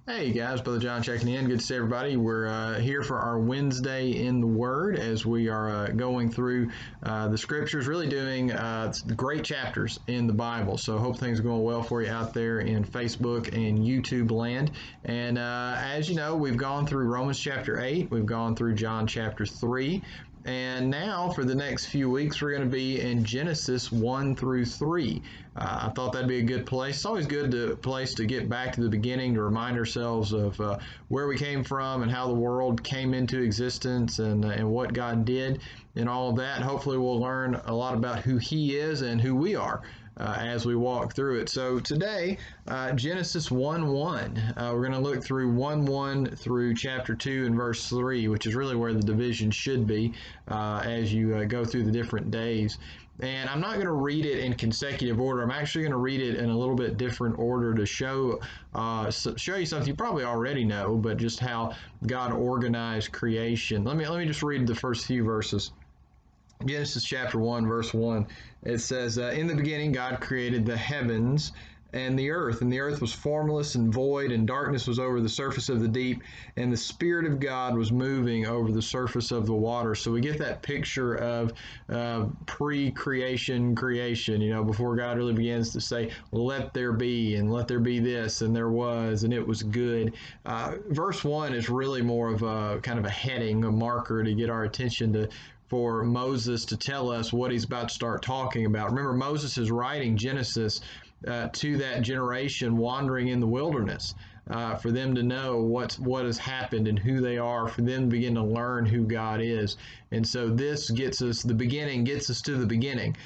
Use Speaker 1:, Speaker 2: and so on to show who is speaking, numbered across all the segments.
Speaker 1: Hey guys, Brother John checking in. Good to see everybody. We're here for our Wednesday in the Word as we are going through the Scriptures, really doing great chapters in the Bible. So hope things are going well for you out there in Facebook and YouTube land. And as you know, we've gone through Romans chapter 8, we've gone through John chapter 3, and now for the next few weeks we're going to be in Genesis 1 through 3. I thought that'd be a good place. It's always good place to get back to the beginning, to remind ourselves of where we came from and how the world came into existence and what God did and all of that. Hopefully we'll learn a lot about who He is and who we are as we walk through it. So today, Genesis 1:1. We're going to look through 1:1 through chapter 2 and verse 3, which is really where the division should be as you go through the different days. And I'm not going to read it in consecutive order. I'm actually going to read it in a little bit different order to show you something you probably already know, but just how God organized creation. Let me just read the first few verses. Genesis chapter 1, verse 1, it says, in the beginning God created the heavens and the earth was formless and void, and darkness was over the surface of the deep, and the Spirit of God was moving over the surface of the water. So we get that picture of pre-creation creation, before God really begins to say, let there be, and let there be this, and there was, and it was good. Verse 1 is really more of a kind of a heading, a marker to get our attention for Moses to tell us what he's about to start talking about. Remember, Moses is writing Genesis to that generation wandering in the wilderness, for them to know what has happened and who they are, for them to begin to learn who God is. And so this gets us to the beginning.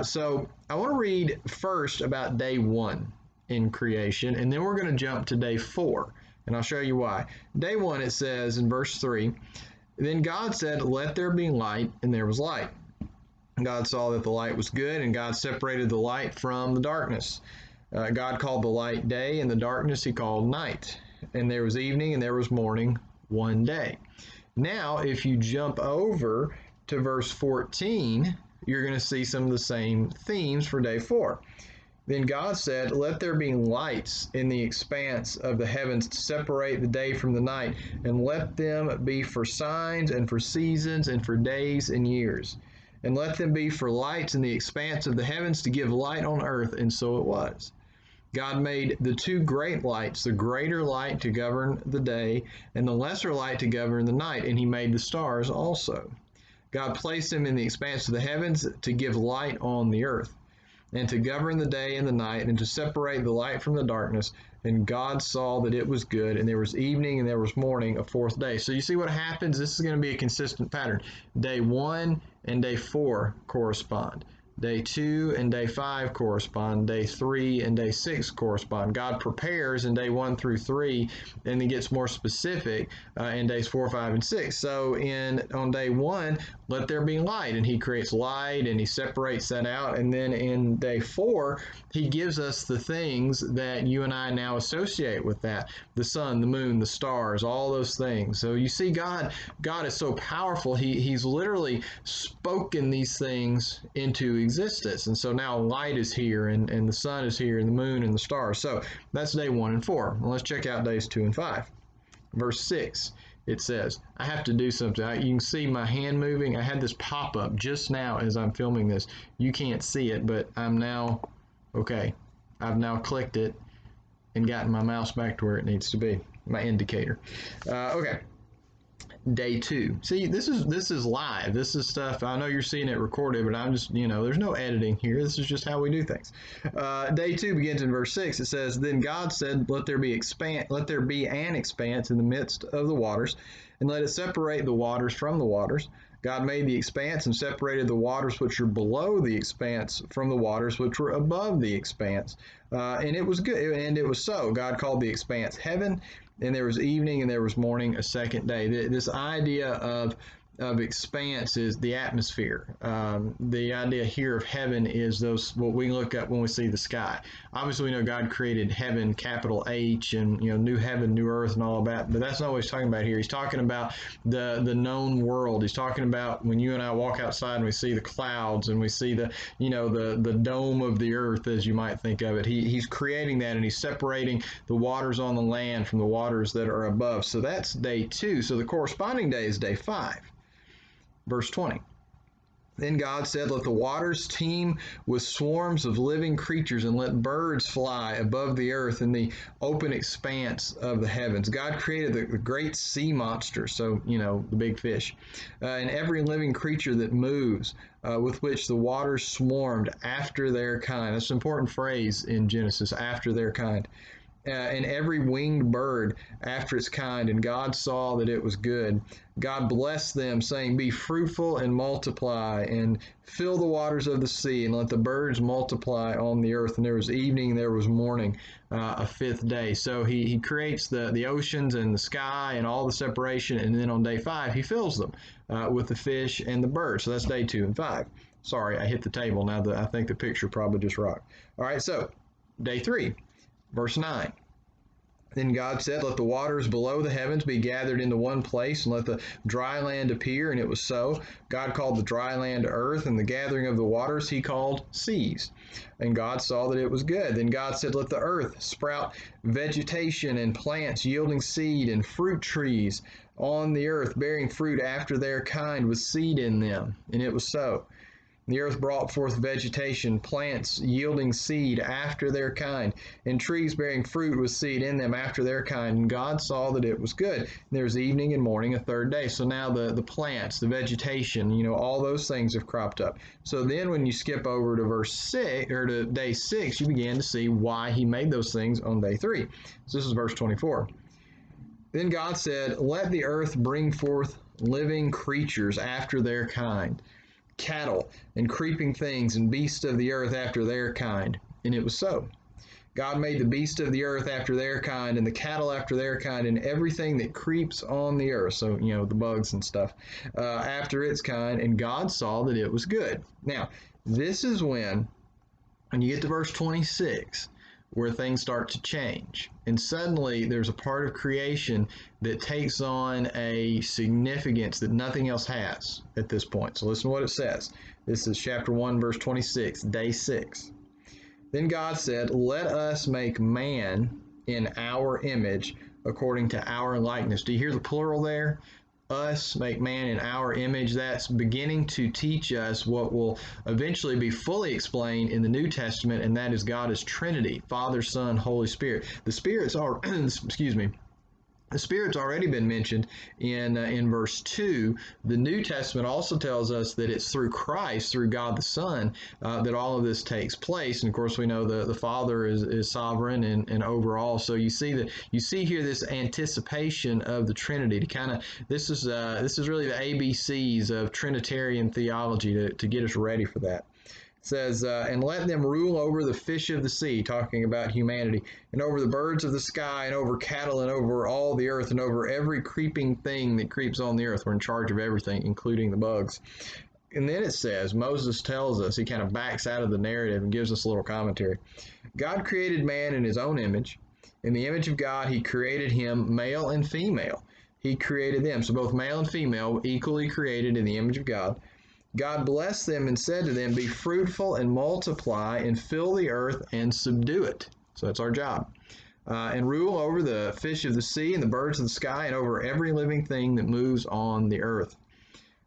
Speaker 1: So I want to read first about day 1 in creation, and then we're going to jump to day 4, and I'll show you why. Day 1, it says in verse 3, then God said, let there be light, and there was light. God saw that the light was good, and God separated the light from the darkness. God called the light day, and the darkness He called night. And there was evening, and there was morning, one day. Now, if you jump over to verse 14, you're going to see some of the same themes for day 4. Then God said, let there be lights in the expanse of the heavens to separate the day from the night, and let them be for signs and for seasons and for days and years. And let them be for lights in the expanse of the heavens to give light on earth. And so it was. God made the two great lights, the greater light to govern the day, and the lesser light to govern the night. And He made the stars also. God placed them in the expanse of the heavens to give light on the earth, and to govern the day and the night, and to separate the light from the darkness. And God saw that it was good, and there was evening and there was morning, a fourth day. So you see what happens? This is going to be a consistent pattern. Day 1 and day 4 correspond. Day 2 and day 5 correspond. Day 3 and day 6 correspond. God prepares in day 1 through 3, and He gets more specific in days 4, 5, and 6. So on day 1, let there be light, and He creates light, and He separates that out. And then in day 4, He gives us the things that you and I now associate with that: the sun, the moon, the stars, all those things. So you see, God is so powerful. He's literally spoken these things into existence. And so now light is here, and the sun is here, and the moon and the stars. So that's day 1 and 4. Well, let's check out days 2 and 5. Verse 6, it says, I have to do something. You can see my hand moving. I had this pop up just now as I'm filming this. You can't see it, but I've now clicked it and gotten my mouse back to where it needs to be, my indicator. Okay. Day 2. See, this is live. This is stuff, I know you're seeing it recorded, but I'm just, there's no editing here. This is just how we do things. Day 2 begins in verse 6. It says, then God said, let there be an expanse in the midst of the waters, and let it separate the waters from the waters. God made the expanse and separated the waters which are below the expanse from the waters which were above the expanse. And it was good, and it was so. God called the expanse heaven, and there was evening and there was morning, a second day. This idea of of expanse is the atmosphere. The idea here of heaven is those what we look at when we see the sky. Obviously, we know God created heaven, capital H, and new heaven, new earth, and all of that. But that's not what he's talking about here. He's talking about the known world. He's talking about when you and I walk outside and we see the clouds and we see the dome of the earth, as you might think of it. He's creating that, and he's separating the waters on the land from the waters that are above. So that's day 2. So the corresponding day is day 5. Verse 20. Then God said, let the waters teem with swarms of living creatures, and let birds fly above the earth in the open expanse of the heavens. God created the great sea monsters, so, the big fish, and every living creature that moves, with which the waters swarmed after their kind. That's an important phrase in Genesis, after their kind. And every winged bird after its kind, and God saw that it was good. God blessed them, saying, be fruitful and multiply, and fill the waters of the sea, and let the birds multiply on the earth. And there was evening, there was morning, a 5th day. So he creates the oceans and the sky and all the separation, and then on day 5, he fills them with the fish and the birds. So that's day 2 and 5. Sorry, I hit the table now. I think the picture probably just rocked. All right, so day 3. Verse 9. Then God said, let the waters below the heavens be gathered into one place, and let the dry land appear. And it was so. God called the dry land earth, and the gathering of the waters he called seas. And God saw that it was good. Then God said, let the earth sprout vegetation and plants yielding seed, and fruit trees on the earth bearing fruit after their kind with seed in them. And it was so. The earth brought forth vegetation, plants yielding seed after their kind, and trees bearing fruit with seed in them after their kind. And God saw that it was good. And there was evening and morning, a 3rd day. So now the plants, the vegetation, all those things have cropped up. So then when you skip over to verse 6, or to day 6, you begin to see why he made those things on day 3. So this is verse 24. Then God said, let the earth bring forth living creatures after their kind, cattle and creeping things and beasts of the earth after their kind. And it was so. God made the beasts of the earth after their kind, and the cattle after their kind, and everything that creeps on the earth, so the bugs and stuff, after its kind, and God saw that it was good. Now this is when you get to verse 26, where things start to change. And suddenly there's a part of creation that takes on a significance that nothing else has at this point. So listen to what it says. This is chapter 1, verse 26, day 6. Then God said, let us make man in our image, according to our likeness. Do you hear the plural there? Us, make man in our image. That's beginning to teach us what will eventually be fully explained in the New Testament, and that is God is Trinity, Father, Son, Holy Spirit. The Spirit's The Spirit's already been mentioned in verse 2. The New Testament also tells us that it's through Christ, through God the Son, that all of this takes place. And of course, we know the Father is sovereign and overall. So you see here this anticipation of the Trinity. To kind of this is really the ABCs of Trinitarian theology to get us ready for that. It says, and let them rule over the fish of the sea, talking about humanity, and over the birds of the sky, and over cattle, and over all the earth, and over every creeping thing that creeps on the earth. We're in charge of everything, including the bugs. And then it says, Moses tells us, he kind of backs out of the narrative and gives us a little commentary. God created man in his own image. In the image of God, he created him, male and female. He created them. So both male and female, equally created in the image of God. God blessed them and said to them, be fruitful and multiply and fill the earth and subdue it. So that's our job. And rule over the fish of the sea and the birds of the sky and over every living thing that moves on the earth.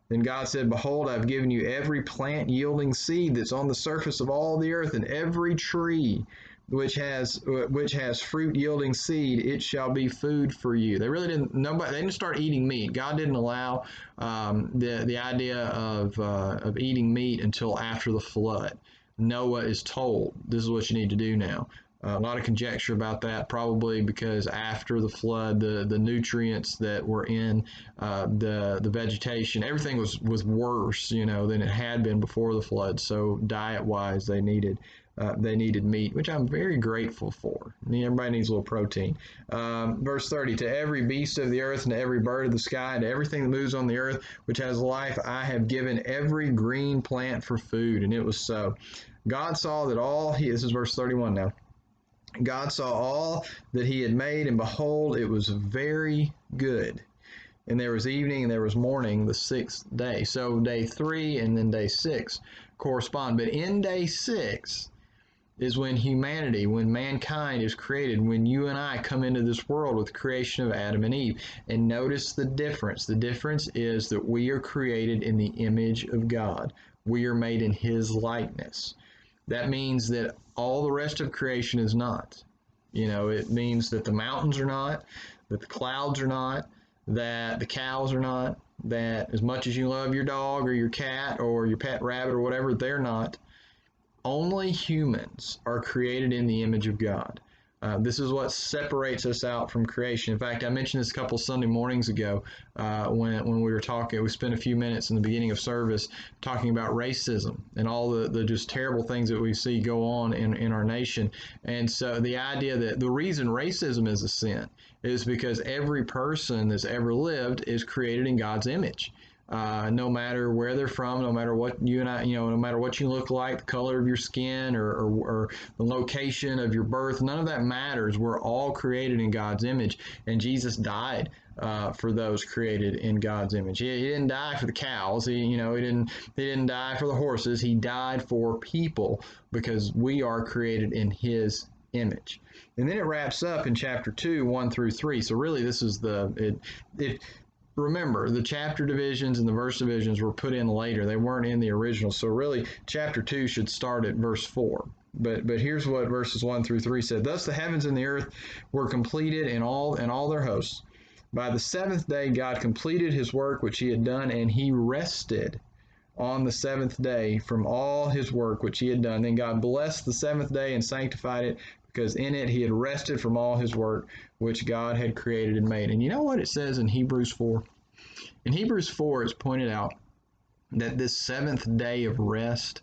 Speaker 1: Then God said, behold, I've given you every plant yielding seed that's on the surface of all the earth, and every tree which has fruit yielding seed, it shall be food for you. They didn't start eating meat. God didn't allow the idea of eating meat until after the flood. Noah is told, this is what you need to do now. A lot of conjecture about that, probably because after the flood, the nutrients that were in the vegetation, everything was worse, than it had been before the flood. So diet-wise, they needed they needed meat, which I'm very grateful for. I mean, everybody needs a little protein. Verse 30, to every beast of the earth and to every bird of the sky and to everything that moves on the earth, which has life, I have given every green plant for food. And it was so. God saw that this is verse 31 now. God saw all that he had made, and behold, it was very good. And there was evening and there was morning the sixth day. So day 3 and then day 6 correspond. But in day 6 is when mankind is created, when you and I come into this world with the creation of Adam and Eve. And notice the difference. The difference is that we are created in the image of God. We are made in his likeness. That means that all the rest of creation is not. It means that the mountains are not, that the clouds are not, that the cows are not, that as much as you love your dog or your cat or your pet rabbit or whatever, they're not. Only humans are created in the image of God. This is what separates us out from creation. In fact, I mentioned this a couple Sunday mornings ago when we were talking. We spent a few minutes in the beginning of service talking about racism and all the just terrible things that we see go on in our nation. And so the idea that the reason racism is a sin is because every person that's ever lived is created in God's image. No matter where they're from, no matter what no matter what you look like, the color of your skin or the location of your birth, none of that matters. We're all created in God's image, and Jesus died for those created in God's image. He didn't die for the cows. He didn't die for the horses. He died for people because we are created in his image. And then it wraps up in chapter 2, 1 through 3. So really this is remember, the chapter divisions and the verse divisions were put in later. They weren't in the original. So really, chapter 2 should start at verse 4. But here's what verses 1 through 3 said. Thus the heavens and the earth were completed and all their hosts. By the seventh day God completed his work which he had done, and he rested on the seventh day from all his work which he had done. Then God blessed the seventh day and sanctified it, because in it he had rested from all his work which God had created and made. And you know what it says in Hebrews 4? In Hebrews 4, it's pointed out that this seventh day of rest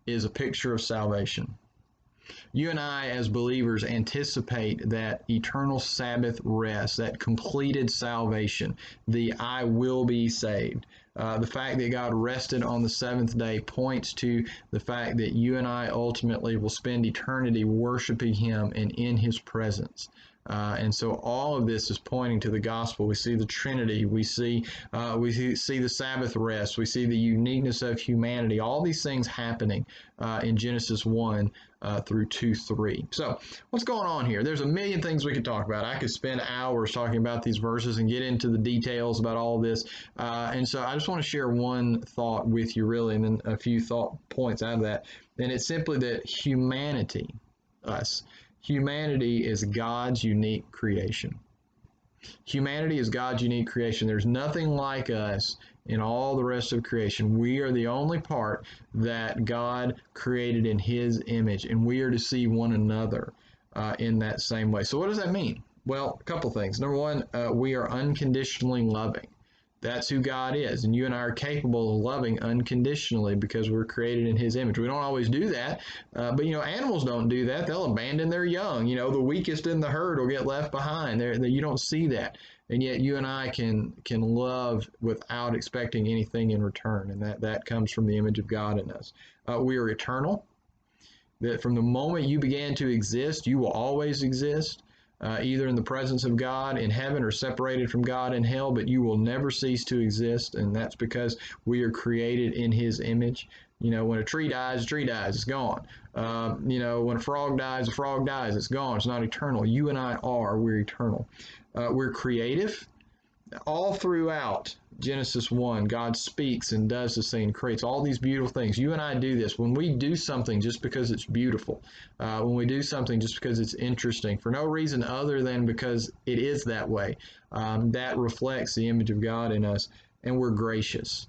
Speaker 1: is a picture of salvation. You and I, as believers, anticipate that eternal Sabbath rest, that completed salvation, the I will be saved. The fact that God rested on the seventh day points to the fact that you and I ultimately will spend eternity worshiping him and in his presence. And so all of this is pointing to the gospel. We see the Trinity. We see the Sabbath rest. We see the uniqueness of humanity. All these things happening in Genesis 1 through 2:3. So what's going on here? There's a million things we could talk about. I could spend hours talking about these verses and get into the details about all of this. And so I just want to share one thought with you, really, and then a few thought points out of that. And it's simply that humanity is God's unique creation. Humanity is God's unique creation. There's nothing like us in all the rest of creation. We are the only part that God created in his image, and we are to see one another in that same way. So what does that mean? Well, a couple things. Number one, we are unconditionally loving. That's who God is, and you and I are capable of loving unconditionally because we're created in his image. We don't always do that, but animals don't do that. They'll abandon their young. The weakest in the herd will get left behind. You don't see that, and yet you and I can love without expecting anything in return, and that comes from the image of God in us. We are eternal. That from the moment you began to exist, you will always exist. Either in the presence of God in heaven or separated from God in hell, but you will never cease to exist, and that's because we are created in his image. When a tree dies, it's gone. When a frog dies, it's gone. It's not eternal. You and I we're eternal. We're creative. All throughout Genesis 1, God speaks and does this thing and creates all these beautiful things. You and I do this. When we do something just because it's beautiful, when we do something just because it's interesting, for no reason other than because it is that way, that reflects the image of God in us, and we're gracious.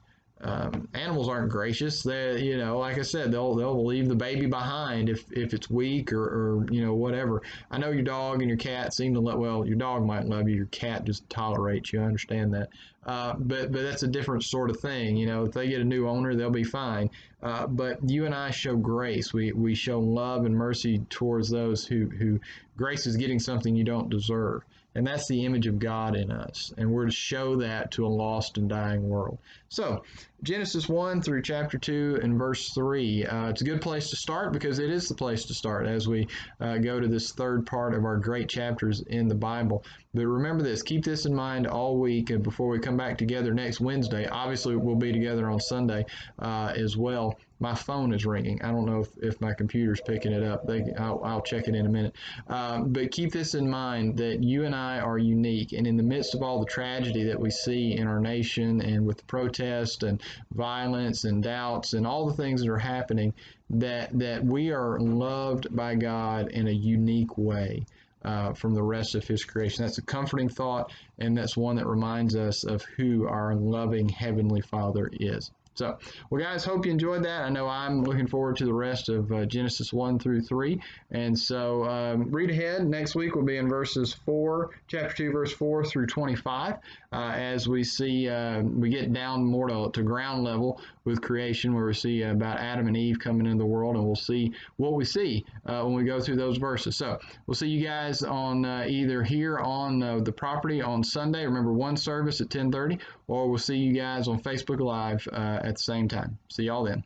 Speaker 1: Animals aren't gracious. They, like I said, they'll leave the baby behind if it's weak or whatever. I know your dog and your cat seem to your dog might love you. Your cat just tolerates you. I understand that. But that's a different sort of thing. If they get a new owner, they'll be fine. but you and I show grace. We show love and mercy towards those who grace is getting something you don't deserve. And that's the image of God in us. And we're to show that to a lost and dying world. So, Genesis 1 through chapter 2 and verse 3. It's a good place to start because it is the place to start as we go to this third part of our great chapters in the Bible. But remember this, keep this in mind all week and before we come back together next Wednesday. Obviously, we'll be together on Sunday as well. My phone is ringing. I don't know if my computer's picking it up. I'll check it in a minute. But keep this in mind that you and I are unique. And in the midst of all the tragedy that we see in our nation and with protest and violence and doubts and all the things that are happening, that we are loved by God in a unique way. From the rest of his creation. That's a comforting thought, and that's one that reminds us of who our loving Heavenly Father is. So, well, guys, hope you enjoyed that. I know I'm looking forward to the rest of Genesis 1 through 3. And so read ahead. Next week we'll be in chapter 2, verse 4 through 25, as we see, we get down more to ground level with creation, where we see about Adam and Eve coming into the world, and we'll see what we see when we go through those verses. So we'll see you guys on either here on the property on Sunday. Remember, one service at 10:30, or we'll see you guys on Facebook Live at the same time. See y'all then.